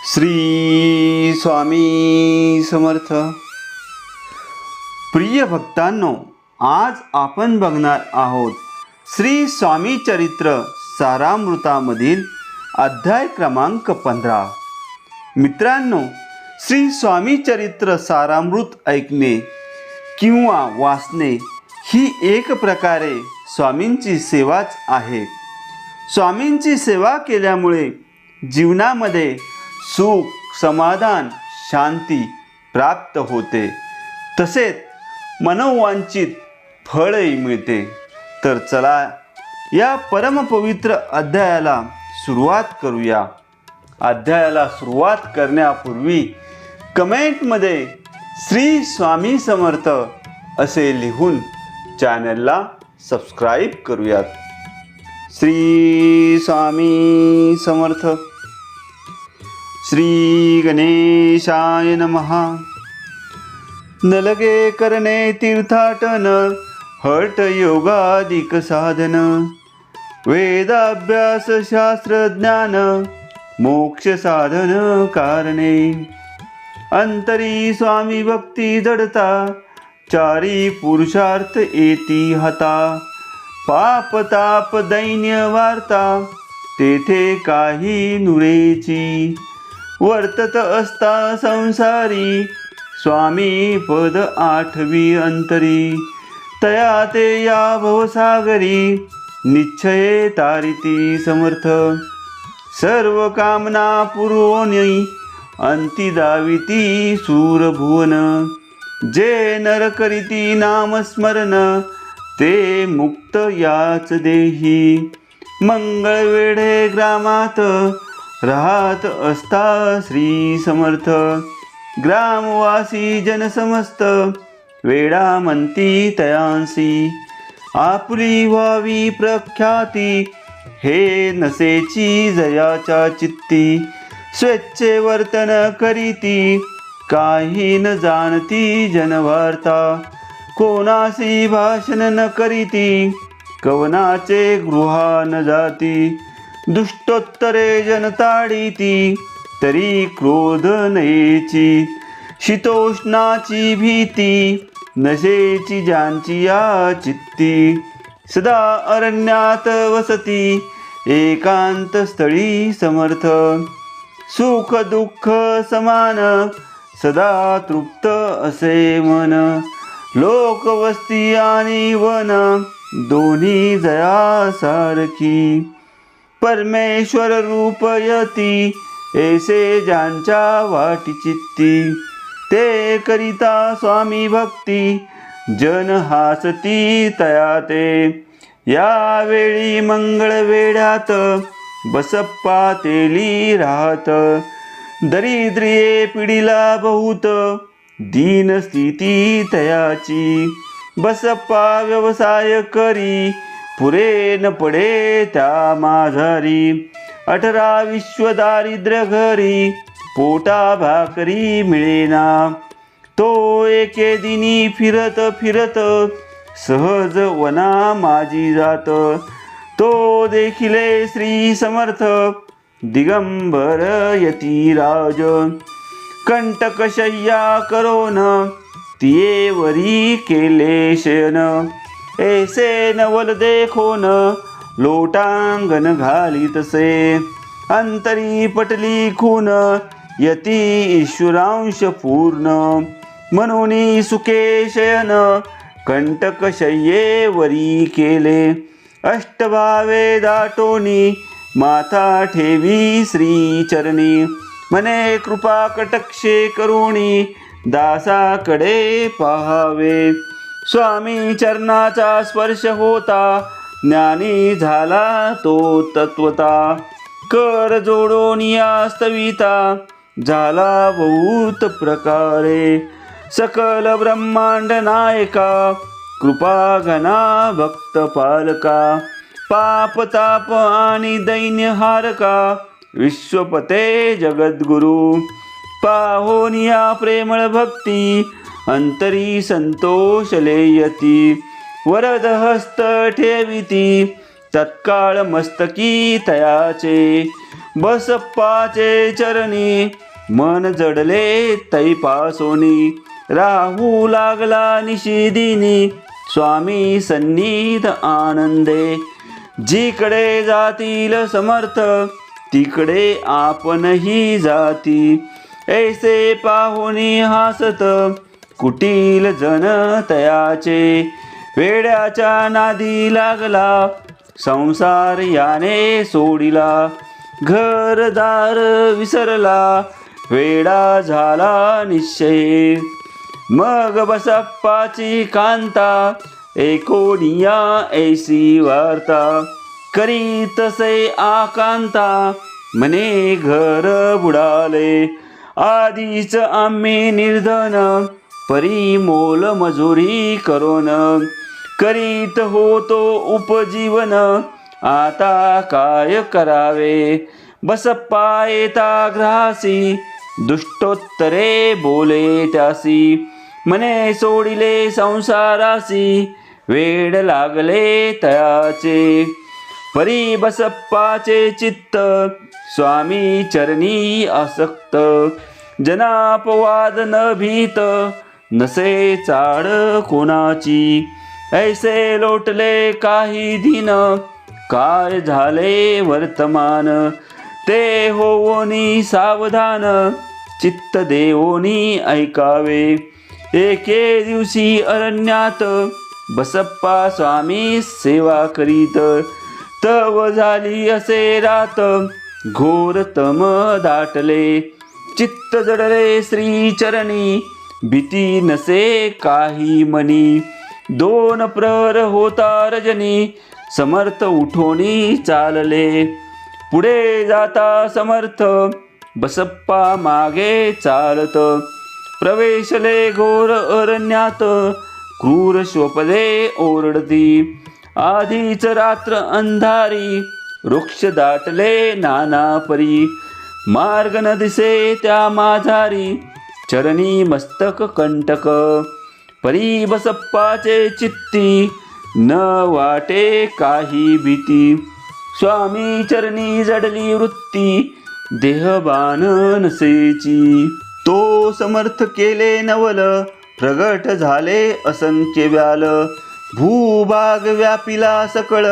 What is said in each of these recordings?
श्री स्वामी समर्थ. प्रिय भक्तांनो, आज आपण बघणार आहोत श्री स्वामी चरित्र सारामृतामधील अध्याय क्रमांक 15. मित्रांनो, श्री स्वामी चरित्र सारामृत ऐकणे किंवा वाचणे ही एक प्रकारे स्वामींची सेवाच आहे. स्वामींची सेवा केल्यामुळे जीवनामध्ये सुख, समाधान, शांती प्राप्त होते, तसेच मनोवांछित फळही मिळते. तर चला या परमपवित्र अध्यायाला सुरुवात करूया. अध्यायाला सुरुवात करण्यापूर्वी कमेंटमध्ये श्री स्वामी समर्थ असे लिहून चॅनलला सबस्क्राईब करूयात. श्री स्वामी समर्थ. श्री गणेशाय नमः. न लगे करणे तीर्थाटन, हठ योगादिक साधन, वेदाभ्यास शास्त्र ज्ञान, मोक्ष साधन कारणे. अंतरी स्वामी भक्ती जडता, चारी पुरुषार्थ येती हाता. पाप ताप दैन्य वार्ता, तेथे काही नुरेची. वर्तत असता संसारी, स्वामी पद आठवी अंतरी. तया ते या भवसागरी, निश्चये तारिती समर्थ. सर्व कामना पुरवणी, अंती दाविती सूरभुवन. जे नर करीती नामस्मरण, ते मुक्त याच देही. मंगळवेढे ग्रामात, राहत असता श्री समर्थ. ग्रामवासी जन समस्त, वेडा म्हणती तयांसी. आपली व्हावी प्रख्याती, हे नसेची जयाच्या चित्ती. स्वेच्छे वर्तन करीती, काही न जाणती जनवार्ता. कोणासी भाषण न करीती, कवनाचे गृहा न जाती. दुष्टोत्तरे जनताडीती, तरी क्रोध नयेची. शीतोष्णाची भीती, नशेची ज्यांची या चित्ती. सदा अरण्यात वसती, एकांत स्थळी समर्थ. सुख दुःख समान, सदा तृप्त असे मन. लोकवस्ती आणि वन, दोन्ही जया सारखी. परमेश्वर रूपयती, ऐसे ज्यांच्या वाटी चित्ती. ते करिता स्वामी भक्ती, जन हासती तया ते. यावेळी मंगळवेढ्यात, बसप्पा तेली राहत. दरिद्रिये पिढीला बहुत, दीन स्थिती तयाची. बसप्पा व्यवसाय करी, पुरे न पडे त्या माझारी. 18 विश्व दारिद्र्य घरी, पोटा भाकरी मिळेना. तो एके दिनी फिरत फिरत, सहज वना माझी जात. तो देखिले श्री समर्थ, दिगंबर यतिराज. कंटकशय्या करोन, तिये वरी केले शयन. ऐसे नवल देखोन, लोटांगण घालीतसे. अंतरी पटली खून, यती ईश्वरांश पूर्ण. म्हणून सुखे शयन, कंटकशय्ये वरी केले. अष्टभावे दाटोनी, माथा ठेवी श्री चरणी. मने कृपा कटक्षे करुणी, दासाकडे पाहावे. स्वामी चरणाचा स्पर्श होता, ज्ञानी झाला तो तत्वता. कर जोडून या स्तविता, झाला बहुत प्रकारे. सकल ब्रह्मांड नायका, कृपा घना भक्त पालका. पाप ताप आणि दैन्य हारका, विश्वपते जगद्गुरु. पाहोन या प्रेमळ भक्ती, अंतरी संतोष लेयती. वरद हस्त ठेविती, तत्काळ मस्तकी तयाचे. बसप्पाचे चरणी मन जडले तैपासोनी. राहू लागला निशिदिनी स्वामी सन्निध आनंदे. जिकडे जातील समर्थ तिकडे आपणही जाती. ऐसे पाहुनी हासत कुटील जन तयाचे. वेड्याच्या नादी लागला संसार याने सोडिला. घरदार विसरला वेडा झाला निश्चय. मग बसप्पाची कांता एकोनिया ऐसी वार्ता. करी तसे आकांता म्हणे घर बुडाले. आधीच आम्ही निर्धन परी मोल मजुरी करोन. करीत होतो उपजीवन आता काय करावे. बसप्पा येता ग्रासी दुष्टोत्तरे बोले त्यासी. म्हणे सोडिले संसारासी वेड लागले तयाचे. परी बसप्पाचे चित्त स्वामी चरणी आसक्त. जनापवाद न भीत नसे चाड कोणाची. ऐसे लोटले काही दिन काय झाले वर्तमान. ते होवोनी सावधान चित्त देवोनी ऐकावे. एके दिवशी अरण्यात बसप्पा स्वामी सेवा करीत. तव झाली असे रात घोर तम दाटले. चित्त जडले श्री चरणी भीती नसे काही मनी. दोन प्रहर होता रजनी समर्थ उठोनी चालले. पुढे जाता समर्थ बसप्पा मागे चालत. प्रवेशले घोर अरण्यात क्रूर श्वपदे ओरडती. आधीच रात्र अंधारी वृक्ष दाटले नाना परी. मार्ग न दिसे त्या माझारी चरणी मस्तक कंटक. परी बसप्पाचे चित्ती न वाटे काही भीती. स्वामी चरणी जडली वृत्ती देहबान नसेची. तो समर्थ केले नवल प्रगट झाले असंख्य व्याल. भूभाग व्यापिला सकळ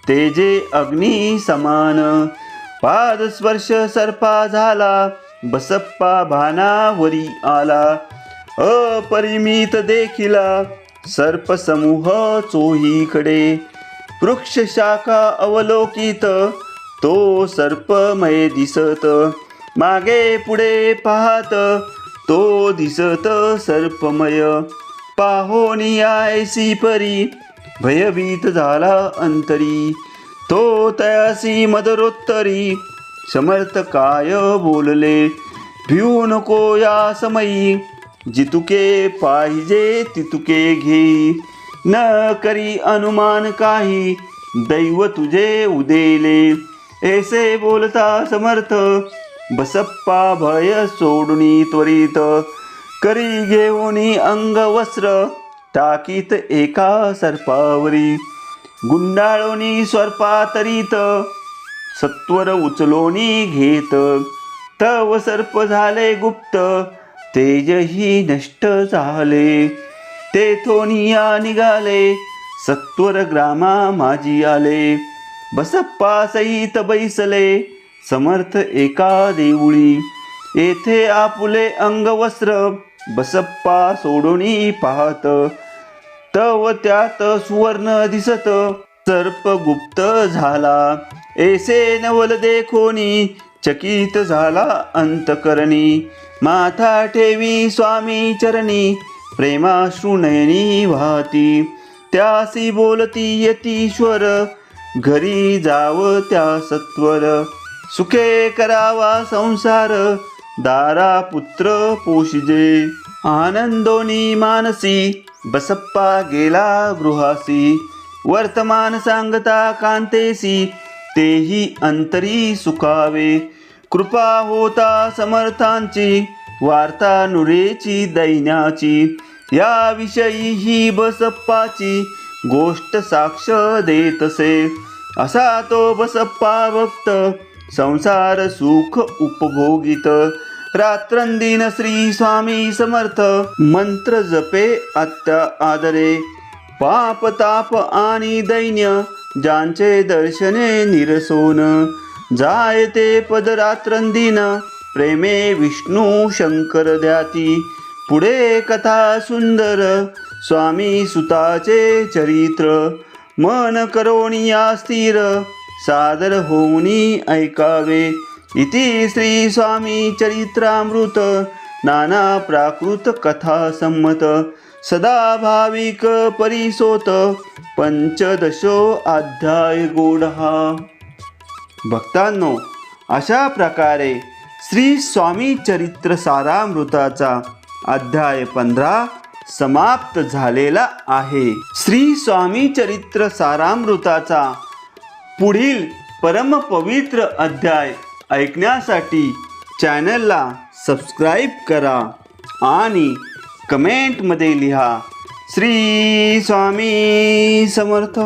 तेजे अग्नी समान. पादस्पर्श सर्पा झाला बसप्पा भानावरी आला. अपरिमित देखिला सर्प समूह चोहीकडे. वृक्ष शाखा अवलोकित तो सर्पमय दिसत. मागे पुढे पाहत तो दिसत सर्पमय. पाहोनिया ऐसी परी भयभीत झाला अंतरी. तो तयासी मदरोत्तरी समर्थ काय बोलले. भिऊ नको या समयी जितुके पाहिजे तितुके घे. न करी अनुमान काही दैव तुझे उदेले. ऐसे बोलता समर्थ बसप्पा भय सोडुनी त्वरित. करी घेऊनी अंगवस्त्र टाकीत एका सर्पावरी. गुंडाळोनी सर्पातरीत सत्वर उचलोनी घेत. तव सर्प झाले गुप्त तेजही नष्ट झाले. तेथोनिया निघाले सत्वर ग्रामा माझी आले. बसप्पा सहित बैसले समर्थ एका देऊळी. येथे आपुले अंगवस्त्र बसप्पा सोडोनी पाहत. तव त्यात सुवर्ण दिसत सर्प गुप्त झाला. ऐसे नवल देखोनी चकित झाला अंतकरणी. माथा ठेवी स्वामी चरणी प्रेमाश्रू नयनी वाहती. त्यासी बोलती यतीश्वर घरी जाव त्या सत्वर. सुखे करावा संसार दारा पुत्र पोशिजे. आनंदोनी मानसी बसप्पा गेला गृहासी. वर्तमान सांगता कांतेसी तेही अंतरी सुखावे. कृपा होता समर्थांची वार्ता नुरेची दैन्याची. या विषयी ही बसप्पाची गोष्ट साक्ष देतसे. असा तो बसप्पा भक्त संसार सुख उपभोगित रात्रंदिन श्री स्वामी समर्थ मंत्र जपे अत्या आदरे पाप ताप आणि दैन्य ज्यांचे दर्शने निरसोन जायते पद रात्रंदिन प्रेमे विष्णू शंकर द्याती पुढे कथा सुंदर स्वामी सुताचे चरित्र मन करोनिया स्थिर सादर होऊनी ऐकावे इति श्री स्वामी चरित्रामृत नाना प्राकृत कथा संमत सदा भाविक परिसोत पंचदशो अध्याय गोडहा. भक्तांनो, अशा प्रकारे श्री स्वामी चरित्र सारामृताचा अध्याय 15 समाप्त झालेला आहे. श्री स्वामी चरित्र सारामृताचा पुढील परमपवित्र अध्याय ऐकण्यासाठी चॅनलला सबस्क्राईब करा आणि कमेंटमध्ये लिहा. श्री स्वामी समर्थ.